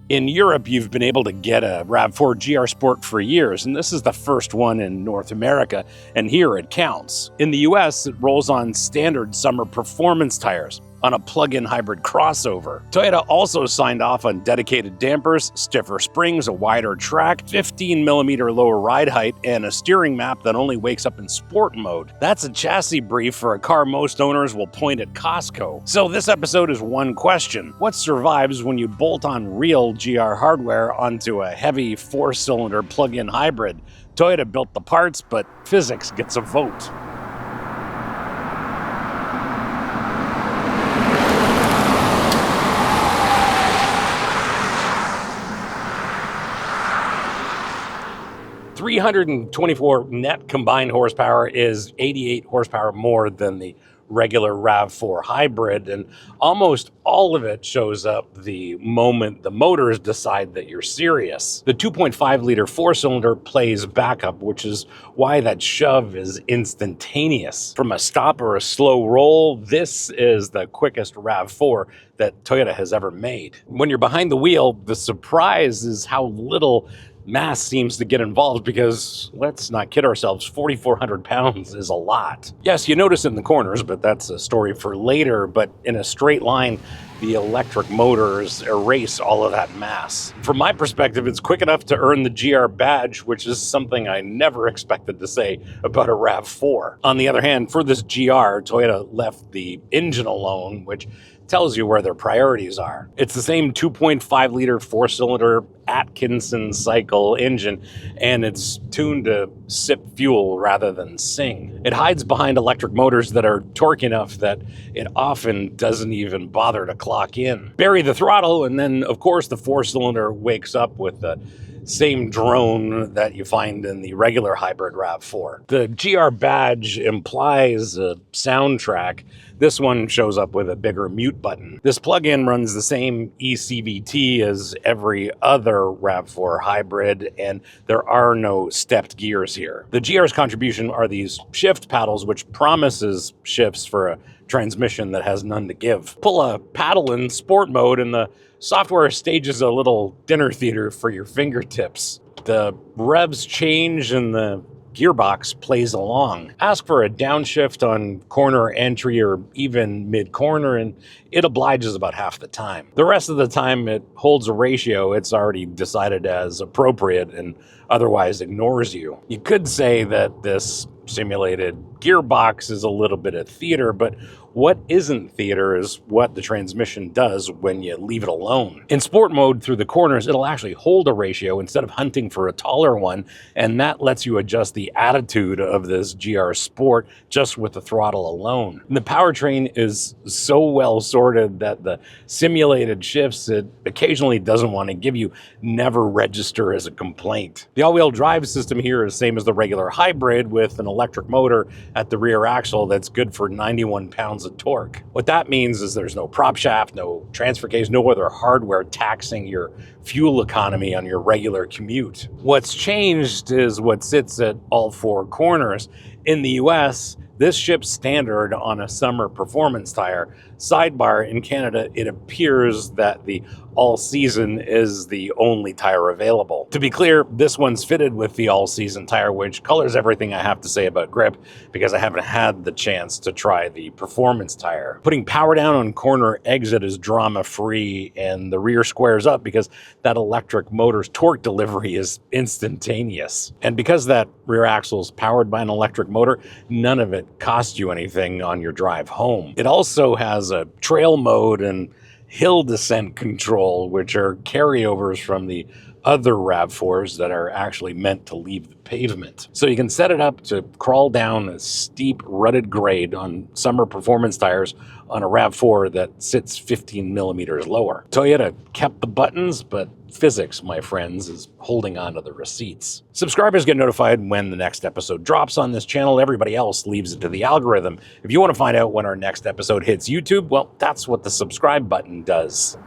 In Europe, you've been able to get a RAV4 GR Sport for years, and this is the first one in North America, and here it counts. In the US, it rolls on standard summer performance tires on a plug-in hybrid crossover. Toyota also signed off on dedicated dampers, stiffer springs, a wider track, 15mm lower ride height, and a steering map that only wakes up in sport mode. That's a chassis brief for a car most owners will point at Costco. So this episode is one question: what survives when you bolt on real GR hardware onto a heavy 4-cylinder plug-in hybrid? Toyota built the parts, but physics gets a vote. .324 net combined horsepower is 88 horsepower more than the regular RAV4 hybrid, and almost all of it shows up the moment the motors decide that you're serious. The 2.5-liter 4-cylinder plays backup, which is why that shove is instantaneous. From a stop or a slow roll, this is the quickest RAV4 that Toyota has ever made. When you're behind the wheel, the surprise is how little mass seems to get involved, because let's not kid ourselves, 4,400 pounds is a lot. Yes, you notice it in the corners, but that's a story for later. But in a straight line, the electric motors erase all of that mass. From my perspective, it's quick enough to earn the GR badge, which is something I never expected to say about a RAV4. On the other hand, for this GR, Toyota left the engine alone, which tells you where their priorities are. It's the same 2.5-liter 4-cylinder Atkinson-cycle engine, and it's tuned to sip fuel rather than sing. It hides behind electric motors that are torque enough that it often doesn't even bother to clock in. Bury the throttle, and then, of course, the 4-cylinder wakes up with the same drone that you find in the regular hybrid RAV4. The GR badge implies a soundtrack. This one shows up with a bigger mute button. This plug-in runs the same eCVT as every other RAV4 hybrid, and there are no stepped gears here. The GR's contribution are these shift paddles, which promises shifts for a transmission that has none to give. Pull a paddle in sport mode and the software stages a little dinner theater for your fingertips. The revs change and the gearbox plays along. Ask for a downshift on corner entry or even mid-corner, and it obliges about half the time. The rest of the time, it holds a ratio it's already decided as appropriate and otherwise ignores you. You could say that this simulated gearbox is a little bit of theater, but what isn't theater is what the transmission does when you leave it alone. In sport mode, through the corners, it'll actually hold a ratio instead of hunting for a taller one, and that lets you adjust the attitude of this GR Sport just with the throttle alone. And the powertrain is so well sorted that the simulated shifts it occasionally doesn't want to give you never register as a complaint. The all-wheel drive system here is same as the regular hybrid, with an electric motor at the rear axle that's good for 91 pounds of torque. What that means is there's no prop shaft, no transfer case, no other hardware taxing your fuel economy on your regular commute. What's changed is what sits at all four corners. In the US, this ships standard on a summer performance tire. Sidebar, in Canada, it appears that the all-season is the only tire available. To be clear, this one's fitted with the all-season tire, which colors everything I have to say about grip, because I haven't had the chance to try the performance tire. Putting power down on corner exit is drama-free, and the rear squares up because that electric motor's torque delivery is instantaneous. And because that rear axle is powered by an electric motor, none of it costs you anything on your drive home. It also has a trail mode and hill descent control, which are carryovers from the other RAV4s that are actually meant to leave the pavement. So you can set it up to crawl down a steep, rutted grade on summer performance tires on a RAV4 that sits 15 millimeters lower. Toyota kept the buttons, but physics, my friends, is holding on to the receipts. Subscribers get notified when the next episode drops on this channel. Everybody else leaves it to the algorithm. If you want to find out when our next episode hits YouTube, well, that's what the subscribe button does.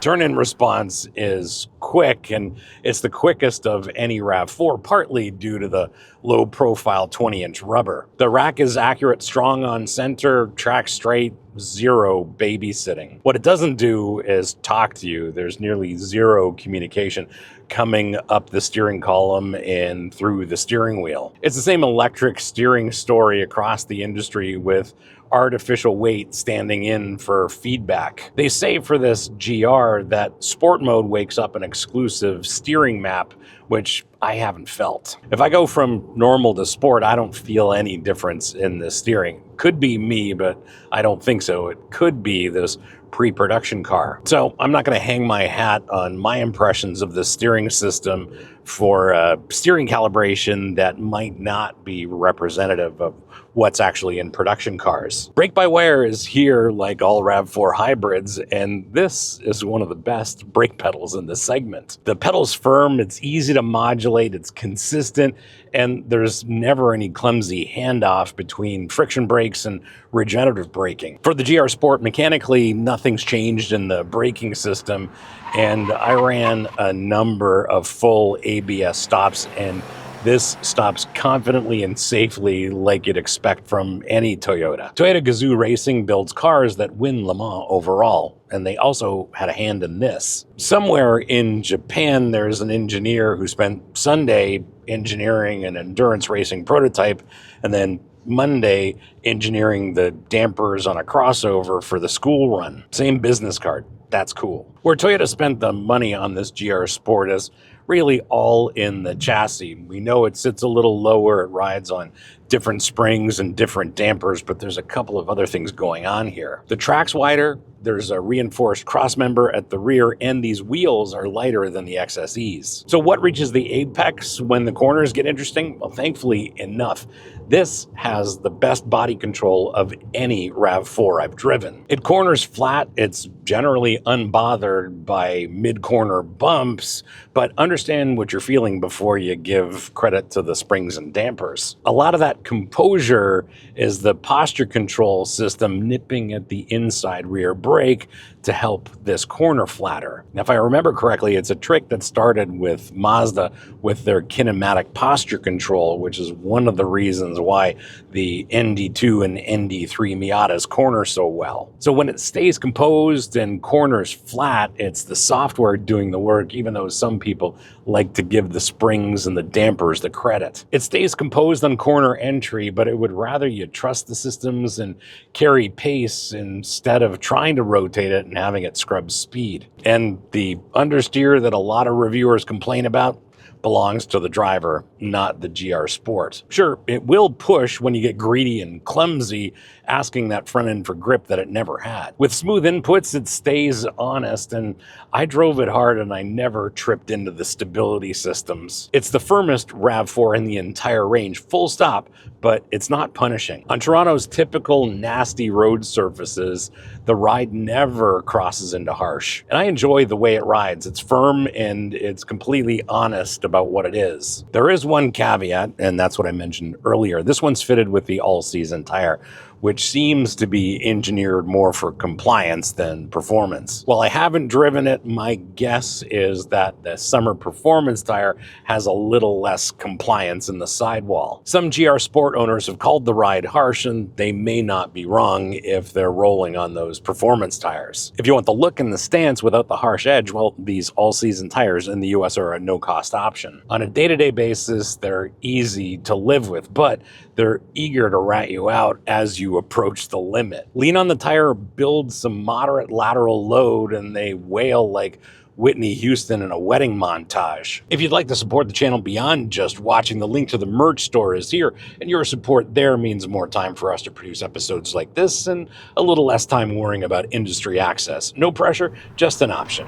Turn-in response is quick, and it's the quickest of any RAV4, partly due to the low-profile 20-inch rubber. The rack is accurate, strong on center, track straight, zero babysitting. What it doesn't do is talk to you. There's nearly zero communication coming up the steering column and through the steering wheel. It's the same electric steering story across the industry, with artificial weight standing in for feedback. They say for this GR that sport mode wakes up an exclusive steering map, which I haven't felt. If I go from normal to sport, I don't feel any difference in the steering. Could be me, but I don't think so. It could be this pre-production car. So I'm not going to hang my hat on my impressions of the steering system for steering calibration that might not be representative of what's actually in production cars. Brake-by-wire is here like all RAV4 hybrids, and this is one of the best brake pedals in the segment. The pedal's firm, it's easy to modulate, it's consistent, and there's never any clumsy handoff between friction brakes and regenerative braking. For the GR Sport, mechanically, nothing's changed in the braking system, and I ran a number of full ABS stops, and this stops confidently and safely like you'd expect from any Toyota. Toyota Gazoo Racing builds cars that win Le Mans overall, and they also had a hand in this. Somewhere in Japan, there's an engineer who spent Sunday engineering an endurance racing prototype, and then Monday engineering the dampers on a crossover for the school run. Same business card. That's cool. Where Toyota spent the money on this GR Sport is really all in the chassis. We know it sits a little lower, it rides on different springs and different dampers, but there's a couple of other things going on here. The track's wider, there's a reinforced crossmember at the rear, and these wheels are lighter than the XSEs. So what reaches the apex when the corners get interesting? Well, thankfully enough, this has the best body control of any RAV4 I've driven. It corners flat, it's generally unbothered by mid-corner bumps, but understand what you're feeling before you give credit to the springs and dampers. A lot of that composure is the posture control system nipping at the inside rear brake to help this corner flatter. Now, if I remember correctly, it's a trick that started with Mazda with their kinematic posture control, which is one of the reasons why the ND2 and ND3 Miatas corner so well. So when it stays composed and corners flat, it's the software doing the work, even though some people like to give the springs and the dampers the credit. It stays composed on corner entry, but it would rather you trust the systems and carry pace instead of trying to rotate it and having it scrub speed. And the understeer that a lot of reviewers complain about belongs to the driver, not the GR Sport. Sure, it will push when you get greedy and clumsy, asking that front end for grip that it never had. With smooth inputs, it stays honest, and I drove it hard and I never tripped into the stability systems. It's the firmest RAV4 in the entire range, full stop, but it's not punishing. On Toronto's typical nasty road surfaces, the ride never crosses into harsh. And I enjoy the way it rides. It's firm and it's completely honest about what it is. There is one caveat, and that's what I mentioned earlier. This one's fitted with the all-season tire, which seems to be engineered more for compliance than performance. While I haven't driven it, my guess is that the summer performance tire has a little less compliance in the sidewall. Some GR Sport owners have called the ride harsh, and they may not be wrong if they're rolling on those performance tires. If you want the look and the stance without the harsh edge, well, these all-season tires in the US are a no-cost option. On a day-to-day basis, they're easy to live with, but they're eager to rat you out as you approach the limit. Lean on the tire, build some moderate lateral load, and they wail like Whitney Houston in a wedding montage. If you'd like to support the channel beyond just watching, the link to the merch store is here, and your support there means more time for us to produce episodes like this and a little less time worrying about industry access. No pressure, just an option.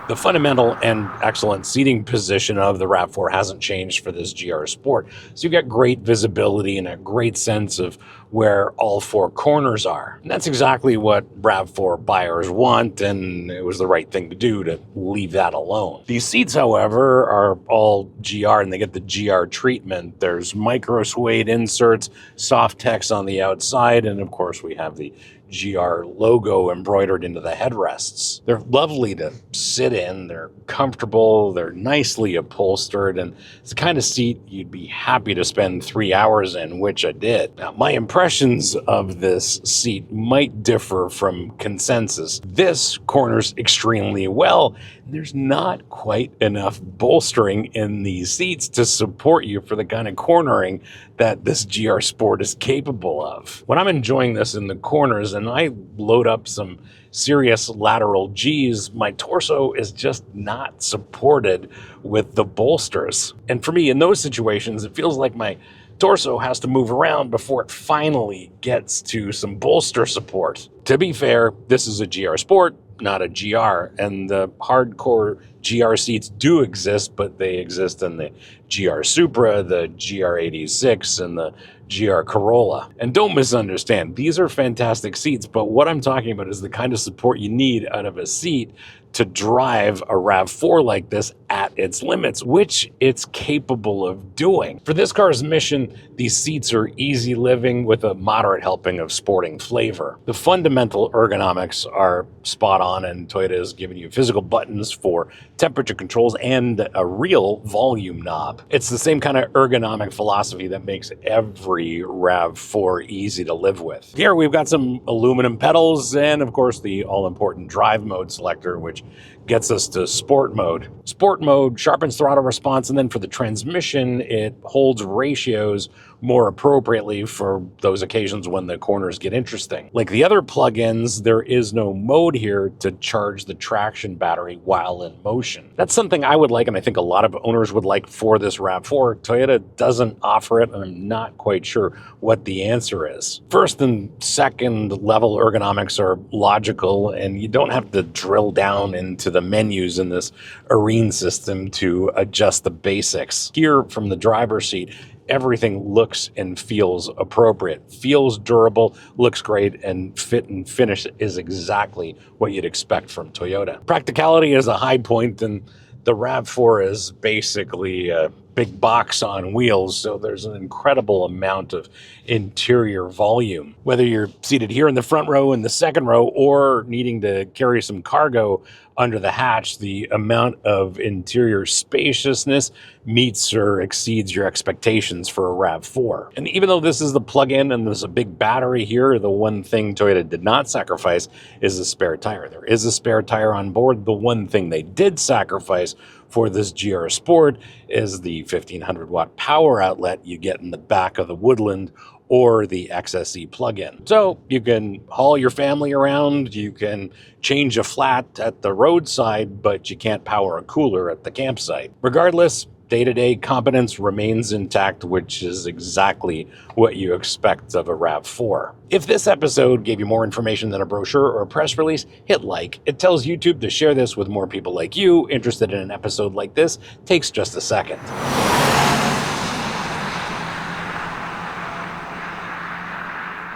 The fundamental and excellent seating position of the RAV4 hasn't changed for this GR Sport. So you get great visibility and a great sense of where all four corners are. And that's exactly what RAV4 buyers want, and it was the right thing to do to leave that alone. These seats, however, are all GR, and they get the GR treatment. There's micro suede inserts, soft text on the outside, and of course we have the GR logo embroidered into the headrests. They're lovely to sit in, they're comfortable, they're nicely upholstered, and it's the kind of seat you'd be happy to spend 3 hours in, which I did. Now, my impressions of this seat might differ from consensus. This corners extremely well. There's not quite enough bolstering in these seats to support you for the kind of cornering that this GR Sport is capable of. When I'm enjoying this in the corners and I load up some serious lateral G's, my torso is just not supported with the bolsters. And for me, in those situations, it feels like my torso has to move around before it finally gets to some bolster support. To be fair, this is a GR Sport, not a GR, and the hardcore GR seats do exist, but they exist in the GR Supra, the GR86, and the GR Corolla. And don't misunderstand, these are fantastic seats, but what I'm talking about is the kind of support you need out of a seat to drive a RAV4 like this at its limits, which it's capable of doing. For this car's mission, these seats are easy living with a moderate helping of sporting flavor. The fundamental ergonomics are spot on, and Toyota has given you physical buttons for temperature controls and a real volume knob. It's the same kind of ergonomic philosophy that makes every RAV4 easy to live with. Here we've got some aluminum pedals and of course the all-important drive mode selector, which gets us to sport mode. Sport mode sharpens throttle response, and then for the transmission, it holds ratios more appropriately for those occasions when the corners get interesting. Like the other plug-ins, there is no mode here to charge the traction battery while in motion. That's something I would like, and I think a lot of owners would like for this RAV4. Toyota doesn't offer it, and I'm not quite sure what the answer is. First and second level ergonomics are logical, and you don't have to drill down into the menus in this Arene system to adjust the basics. Here from the driver's seat, everything looks and feels appropriate, feels durable, looks great, and fit and finish is exactly what you'd expect from Toyota. Practicality is a high point, and the RAV4 is basically a big box on wheels, so there's an incredible amount of interior volume. Whether you're seated here in the front row, in the second row, or needing to carry some cargo under the hatch, the amount of interior spaciousness meets or exceeds your expectations for a RAV4. And even though this is the plug-in and there's a big battery here, the one thing Toyota did not sacrifice is a spare tire. There is a spare tire on board. The one thing they did sacrifice for this GR Sport is the 1500 watt power outlet you get in the back of the Woodland or the XSE plug-in. So you can haul your family around, you can change a flat at the roadside, but you can't power a cooler at the campsite. Regardless, day-to-day competence remains intact, which is exactly what you expect of a RAV4. If this episode gave you more information than a brochure or a press release, hit like. It tells YouTube to share this with more people like you interested in an episode like this. Takes just a second.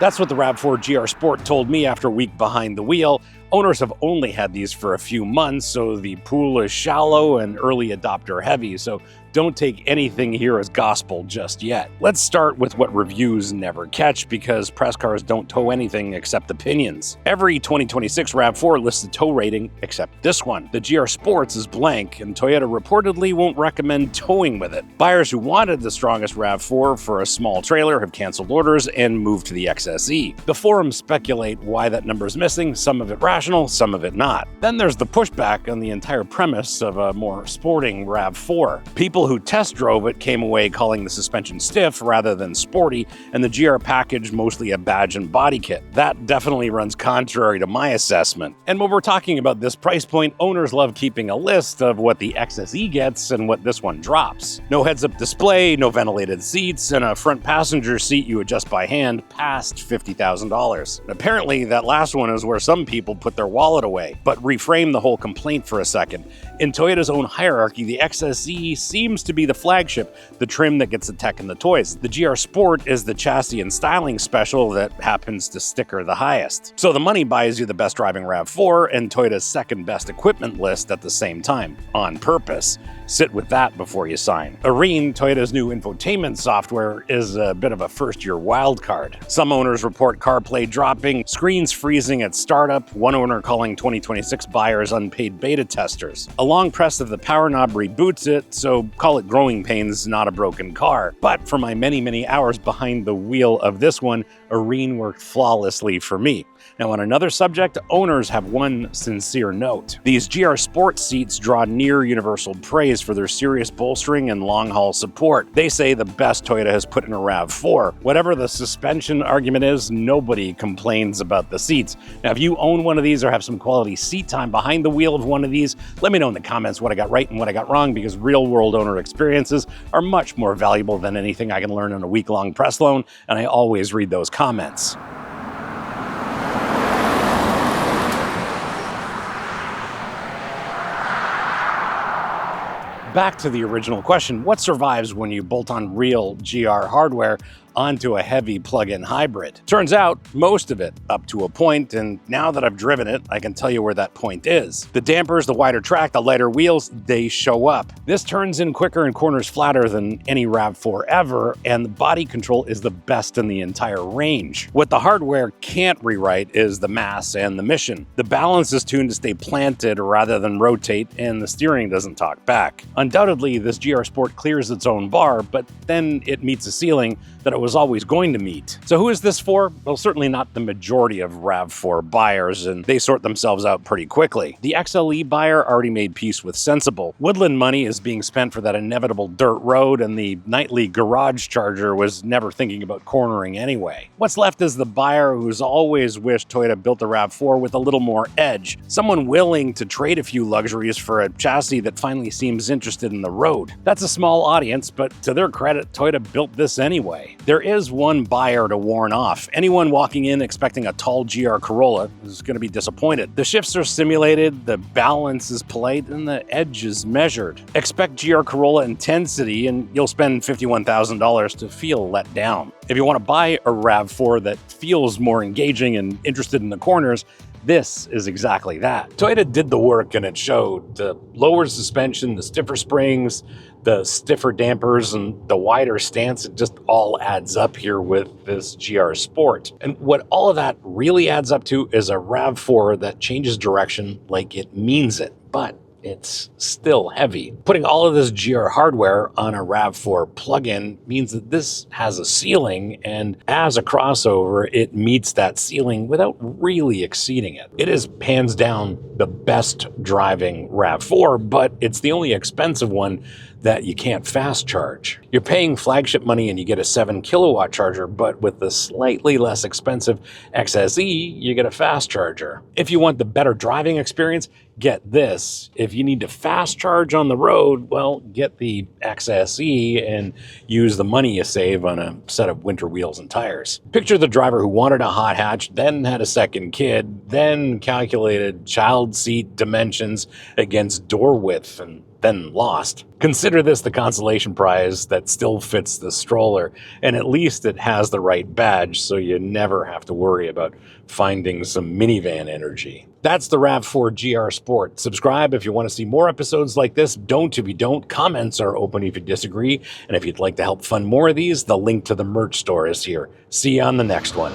That's what the RAV4 GR Sport told me after a week behind the wheel. Owners have only had these for a few months, so the pool is shallow and early adopter heavy, so don't take anything here as gospel just yet. Let's start with what reviews never catch, because press cars don't tow anything except opinions. Every 2026 RAV4 lists a tow rating except this one. The GR Sports is blank, and Toyota reportedly won't recommend towing with it. Buyers who wanted the strongest RAV4 for a small trailer have canceled orders and moved to the XSE. The forums speculate why that number is missing, some of it rational, some of it not. Then there's the pushback on the entire premise of a more sporting RAV4. People who test drove it came away calling the suspension stiff rather than sporty, and the GR package mostly a badge and body kit. That definitely runs contrary to my assessment. And when we're talking about this price point, owners love keeping a list of what the XSE gets and what this one drops. No heads-up display, no ventilated seats, and a front passenger seat you adjust by hand past $50,000. Apparently, that last one is where some people put put their wallet away. But reframe the whole complaint for a second. In Toyota's own hierarchy, the XSE seems to be the flagship, the trim that gets the tech and the toys. The GR Sport is the chassis and styling special that happens to sticker the highest. So the money buys you the best driving RAV4 and Toyota's second best equipment list at the same time, on purpose. Sit with that before you sign. Arene, Toyota's new infotainment software, is a bit of a first-year wild card. Some owners report CarPlay dropping, screens freezing at startup, one owner calling 2026 buyers unpaid beta testers. A long press of the power knob reboots it, so call it growing pains, not a broken car. But for my many hours behind the wheel of this one, Arene worked flawlessly for me. Now, on another subject, owners have one sincere note. These GR Sport seats draw near universal praise for their serious bolstering and long-haul support. They say the best Toyota has put in a RAV4. Whatever the suspension argument is, nobody complains about the seats. Now, if you own one of these or have some quality seat time behind the wheel of one of these, let me know in the comments what I got right and what I got wrong, because real-world owner experiences are much more valuable than anything I can learn in a week-long press loan, and I always read those comments. Back to the original question, what survives when you bolt on real GR hardware onto a heavy plug-in hybrid? Turns out, most of it, up to a point, and now that I've driven it, I can tell you where that point is. The dampers, the wider track, the lighter wheels, they show up. This turns in quicker and corners flatter than any RAV4 ever, and the body control is the best in the entire range. What the hardware can't rewrite is the mass and the mission. The balance is tuned to stay planted rather than rotate, and the steering doesn't talk back. Undoubtedly, this GR Sport clears its own bar, but then it meets a ceiling that it was always going to meet. So who is this for? Well, certainly not the majority of RAV4 buyers, and they sort themselves out pretty quickly. The XLE buyer already made peace with sensible. Woodland money is being spent for that inevitable dirt road, and the nightly garage charger was never thinking about cornering anyway. What's left is the buyer who's always wished Toyota built the RAV4 with a little more edge. Someone willing to trade a few luxuries for a chassis that finally seems interested in the road. That's a small audience, but to their credit, Toyota built this anyway. There is one buyer to warn off. Anyone walking in expecting a tall GR Corolla is going to be disappointed. The shifts are simulated, the balance is polite, and the edge is measured. Expect GR Corolla intensity, and you'll spend $51,000 to feel let down. If you want to buy a RAV4 that feels more engaging and interested in the corners, this is exactly that. Toyota did the work and it showed. The lower suspension, the stiffer springs, the stiffer dampers, and the wider stance, it just all adds up here with this GR Sport. And what all of that really adds up to is a RAV4 that changes direction like it means it, but it's still heavy. Putting all of this GR hardware on a RAV4 plug-in means that this has a ceiling, and as a crossover, it meets that ceiling without really exceeding it. It is hands down the best driving RAV4, but it's the only expensive one that you can't fast charge. You're paying flagship money and you get a 7 kilowatt charger, but with the slightly less expensive XSE, you get a fast charger. If you want the better driving experience, get this. If you need to fast charge on the road, well, get the XSE and use the money you save on a set of winter wheels and tires. Picture the driver who wanted a hot hatch, then had a second kid, then calculated child seat dimensions against door width, and then lost. Consider this the consolation prize that still fits the stroller, and at least it has the right badge, so you never have to worry about finding some minivan energy. That's the RAV4 GR Sport. Subscribe if you want to see more episodes like this. Don't if you don't. Comments are open if you disagree. And if you'd like to help fund more of these, the link to the merch store is here. See you on the next one.